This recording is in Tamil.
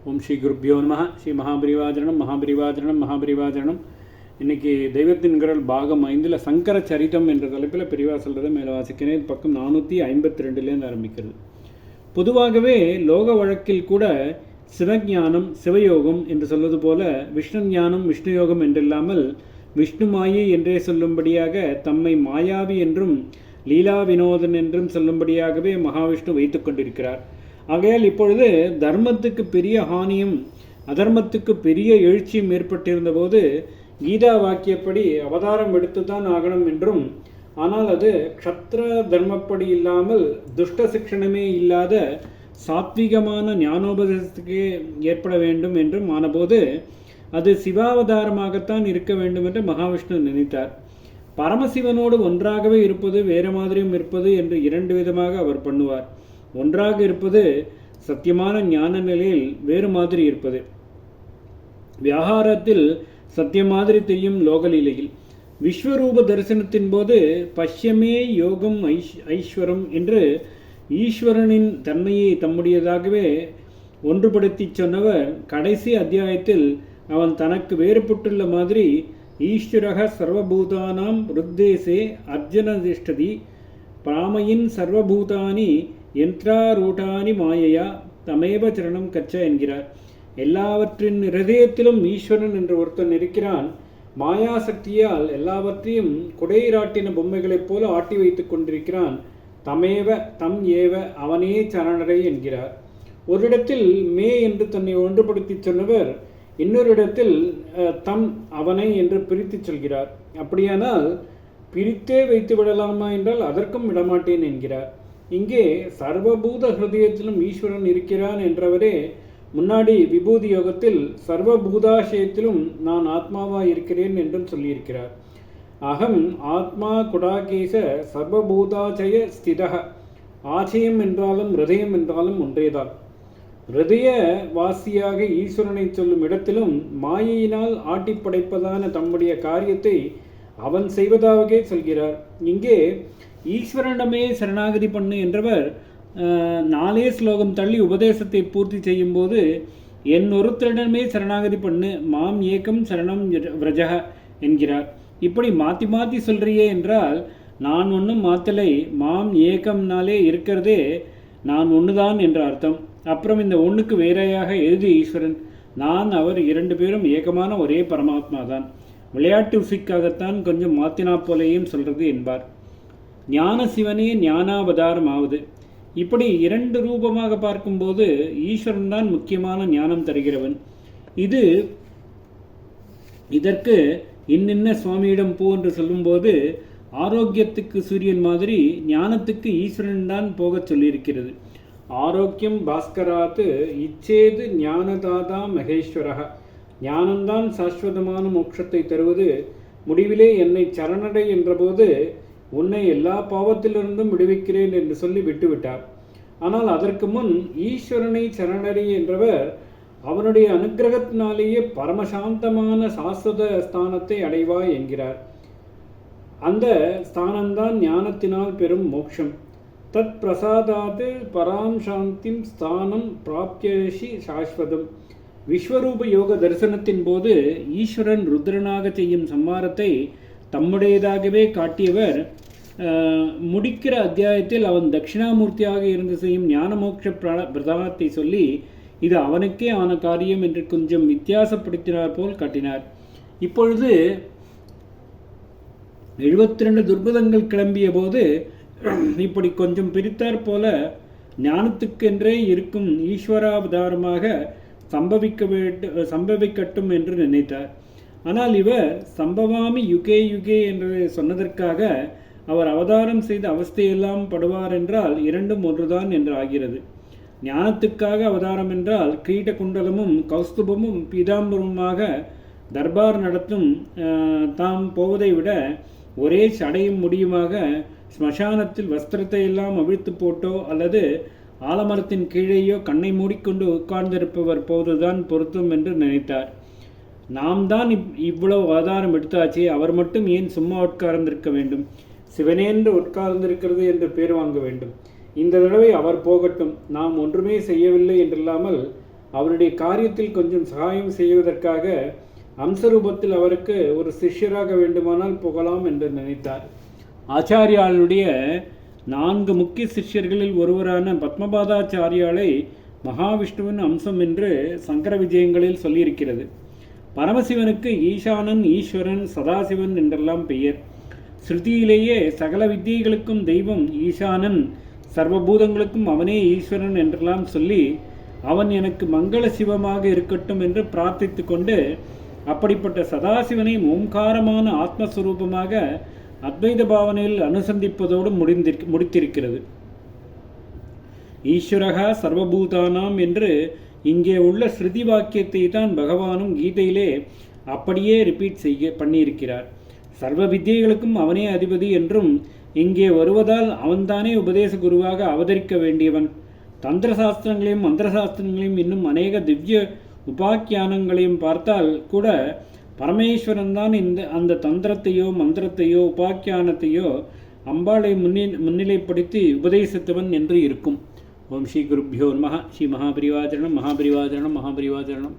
ஓம் ஸ்ரீ குருப்பியோ நம. ஸ்ரீ மகாபரிவாஜனம். இன்றைக்கி தெய்வத்தின் குரல் பாகம் 5 சங்கர சரிதம் என்ற தலைப்பில் பெரிவா சொல்கிறத மேலே வாசிக்கிறேன். பக்கம் 452 ஆரம்பிக்கிறது. பொதுவாகவே லோக வழக்கில் கூட சிவஞானம் சிவயோகம் என்று சொல்வது போல விஷ்ணு ஞானம் விஷ்ணு யோகம் என்றில்லாமல் விஷ்ணு மாயை என்றே சொல்லும்படியாக தம்மை மாயாவி என்றும் லீலா வினோதன் என்றும் சொல்லும்படியாகவே மகாவிஷ்ணு வைத்து கொண்டிருக்கிறார். ஆகையால் இப்பொழுது தர்மத்துக்கு பெரிய ஹானியும் அதர்மத்துக்கு பெரிய எழுச்சியும் ஏற்பட்டிருந்த போது கீதா வாக்கியப்படி அவதாரம் எடுத்துதான் ஆகணும் என்றும், ஆனால் அது க்ஷத்ர தர்மப்படி இல்லாமல் துஷ்ட சிக்ஷணமே இல்லாத சாத்விகமான ஞானோபதேசத்துக்கே ஏற்பட வேண்டும் என்றும் ஆனபோது அது சிவாவதாரமாகத்தான் இருக்க வேண்டும் என்று மகாவிஷ்ணு நினைத்தார். பரமசிவனோடு ஒன்றாகவே இருப்பது வேறு மாதிரியும் இருப்பது என்று 2 விதமாக அவர் பண்ணுவார். ஒன்றாக இருப்பது சத்தியமான ஞான நிலையில் வேறு மாதிரி இருப்பது, வியாகாரத்தில் சத்திய மாதிரி தெரியும் லோகலீலையில். விஸ்வரூப தரிசனத்தின் போது பஷ்யமே யோகம் ஐஸ்வரம் என்று ஈஸ்வரனின் தன்மையை தம்முடையதாகவே ஒன்றுபடுத்தி சொன்னவர் கடைசி அத்தியாயத்தில் அவன் தனக்கு வேறுபட்டுள்ள மாதிரி ஈஸ்வரக சர்வபூதானாம் ருத்தேசே அர்ஜுன திஷ்டதி பிராமையின் சர்வபூதானி யந்திராரூடானி மாயையா தமேவ சரணம் கச்ச என்கிறார். எல்லாவற்றின் ஹிருதயத்திலும் ஈஸ்வரன் என்று ஒருத்தன் இருக்கிறான். மாயாசக்தியால் எல்லாவற்றையும் குடையிராட்டின பொம்மைகளைப் போல ஆட்டி வைத்துக் கொண்டிருக்கிறான். தமேவ தம் ஏவ அவனே சரணரை என்கிறார். ஒரு இடத்தில் மே என்று தன்னை ஒன்றுபடுத்தி சொன்னவர் இன்னொரு இடத்தில் தம் அவனை என்று பிரித்து சொல்கிறார். அப்படியானால் பிரித்தே வைத்து விடலாமா என்றால் அதற்கும் விடமாட்டேன் என்கிறார். இங்கே சர்வபூத ஹிருதயத்திலும் ஈஸ்வரன் இருக்கிறான் என்றவரே முன்னாடி விபூதி யோகத்தில் சர்வபூதாசயத்திலும் நான் ஆத்மாவாக இருக்கிறேன் என்றும் சொல்லியிருக்கிறார். அகம் ஆத்மா குடாகேச சர்வபூதாச்சய ஸ்திதக. ஆச்சயம் என்றாலும் ஹிருதயம் என்றாலும் ஒன்றேதான். ஹிருதய வாசியாக ஈஸ்வரனை சொல்லும் இடத்திலும் மாயையினால் ஆட்டி படைப்பதான தம்முடைய காரியத்தை அவன் செய்வதாகவே சொல்கிறார். இங்கே ஈஸ்வரனிடமே சரணாகதி பண்ணு என்றவர் 4 ஸ்லோகம் தள்ளி உபதேசத்தை பூர்த்தி செய்யும் போது என் ஒருத்தரிடமே சரணாகதி பண்ணு மாம் ஏக்கம் சரணம் விரஜக என்கிறார். இப்படி மாற்றி மாற்றி சொல்கிறியே என்றால் நான் ஒன்றும் மாத்தலை, மாம் ஏக்கம்னாலே இருக்கிறதே நான் ஒன்றுதான் என்ற அர்த்தம். அப்புறம் இந்த ஒன்றுக்கு வேறையாக எழுதி ஈஸ்வரன் நான் அவர் 2 பேரும் ஏகமான ஒரே பரமாத்மா தான். விளையாட்டு உசிக்காகத்தான் கொஞ்சம் மாத்தினா போலேயும் சொல்கிறது என்பார். ஞான சிவனே ஞானாவதாரம் ஆவது. இப்படி 2 ரூபமாக பார்க்கும்போது ஈஸ்வரன் தான் முக்கியமான ஞானம் தருகிறவன். இதற்கு இன்னின்ன சுவாமியிடம் போ என்று சொல்லும்போது ஆரோக்கியத்துக்கு சூரியன் மாதிரி ஞானத்துக்கு ஈஸ்வரன் தான் போகச் சொல்லியிருக்கிறது. ஆரோக்கியம் பாஸ்கராத்து இச்சேது ஞானதாதா மகேஸ்வரக. ஞானம்தான் சாஸ்வதமான மோட்சத்தை தருவது. முடிவிலே என்னை சரணடை என்றபோது உன்னை எல்லா பாவத்திலிருந்தும் விடுவிக்கிறேன் என்று சொல்லி விட்டுவிட்டார். ஆனால் அதற்கு முன் ஈஸ்வரனை சரணடை என்றவர் அவனுடைய அனுக்கிரகத்தினாலேயே பரமசாந்தமான சாஸ்வத ஸ்தானத்தை அடைவாய் என்கிறார். அந்த ஸ்தானம்தான் ஞானத்தினால் பெறும் மோட்சம். தத் பிரசாதாத்து பராம் சாந்திம் ஸ்தானம் பிராப்யேஷி சாஸ்வதம். விஸ்வரூப யோக தரிசனத்தின் போது ஈஸ்வரன் ருத்ரனாக செய்யும் சம்மாரத்தை தம்முடையதாகவே காட்டியவர் முடிக்கிற அத்தியாயத்தில் அவன் தட்சிணாமூர்த்தியாக இருந்து செய்யும் ஞானமோட்ச பிரதானத்தை சொல்லி இது அவனுக்கே ஆன காரியம் என்று கொஞ்சம் வித்தியாசப்படுத்தினார் போல் காட்டினார். இப்பொழுது 72 துர்பதங்கள் கிளம்பிய போது இப்படி கொஞ்சம் பிரித்தார் போல ஞானத்துக்கென்றே இருக்கும் ஈஸ்வராவதாரமாக சம்பவிக்கட்டும் என்று நினைத்தார். ஆனால் இவர் சம்பவாமி யுகே யுகே என்று சொன்னதற்காக அவர் அவதாரம் செய்த அவஸ்தையெல்லாம் படுவார் என்றால் 2ம் ஒன்றுதான் என்று ஆகிறது. ஞானத்துக்காக அவதாரம் என்றால் கிரீட குண்டலமும் கௌஸ்துபமும் பீதாம்பரமுமாக தர்பார் நடத்தும் தாம் போவதை விட ஒரே சடையும் முடியுமாக ஸ்மசானத்தில் வஸ்திரத்தை எல்லாம் அவிழ்த்து போட்டோ அல்லது ஆலமரத்தின் கீழேயோ கண்ணை மூடிக்கொண்டு உட்கார்ந்திருப்பவர் போதுதான் பொருத்தம் என்று நினைத்தார். நாம் தான் இவ்வளவு அவதாரம் எடுத்தாச்சே, அவர் மட்டும் ஏன் சும்மா உட்கார்ந்திருக்க வேண்டும்? சிவனேன்று உட்கார்ந்திருக்கிறது என்று பேர் வாங்க வேண்டும். இந்த தடவை அவர் போகட்டும், நாம் ஒன்றுமே செய்யவில்லை என்றில்லாமல் அவருடைய காரியத்தில் கொஞ்சம் சகாயம் செய்வதற்காக அம்சரூபத்தில் அவருக்கு ஒரு சிஷ்யராக வேண்டுமானால் போகலாம் என்று நினைத்தார். ஆச்சாரியாளுடைய 4 முக்கிய சிஷ்யர்களில் ஒருவரான பத்மபாதாச்சாரியாலை மகாவிஷ்ணுவின் அம்சம் என்று சங்கர விஜயங்களில் சொல்லியிருக்கிறது. பரமசிவனுக்கு ஈசானன், ஈஸ்வரன், சதாசிவன் என்றெல்லாம் பெயர். ஸ்ருதியிலேயே சகல வித்தியைகளுக்கும் தெய்வம் ஈசானன், சர்வபூதங்களுக்கும் அவனே ஈஸ்வரன் என்றெல்லாம் சொல்லி அவன் எனக்கு மங்கள சிவமாக இருக்கட்டும் என்று பிரார்த்தித்து கொண்டு அப்படிப்பட்ட சதாசிவனை ஓம்காரமான ஆத்மஸ்வரூபமாக அத்வைத பாவனையில் அனுசந்திப்பதோடு முடித்திருக்கிறது. ஈஸ்வரகா சர்வபூதானாம் என்று இங்கே உள்ள ஸ்ருதி வாக்கியத்தை தான் பகவானும் கீதையிலே அப்படியே ரிப்பீட் பண்ணியிருக்கிறார். சர்வ வித்தியைகளுக்கும் அவனே அதிபதி என்றும் இங்கே வருவதால் அவன்தானே உபதேச குருவாக அவதரிக்க வேண்டியவன். தந்திர சாஸ்திரங்களையும் மந்திர சாஸ்திரங்களையும் இன்னும் அநேக திவ்ய உபாக்கியானங்களையும் பார்த்தால் கூட பரமேஸ்வரன் தான் அந்த தந்திரத்தையோ மந்திரத்தையோ உபாக்கியானத்தையோ அம்பாளை முன்னிலைப்படுத்தி உபதேசித்தவன் என்று இருக்கும். ஓம் ஸ்ரீ குருப்யோ நமஹ. ஸ்ரீ மகாபரிவாச்சரணம் மகாபரிவாச்சரணம் மகாபரிவாச்சரணம்.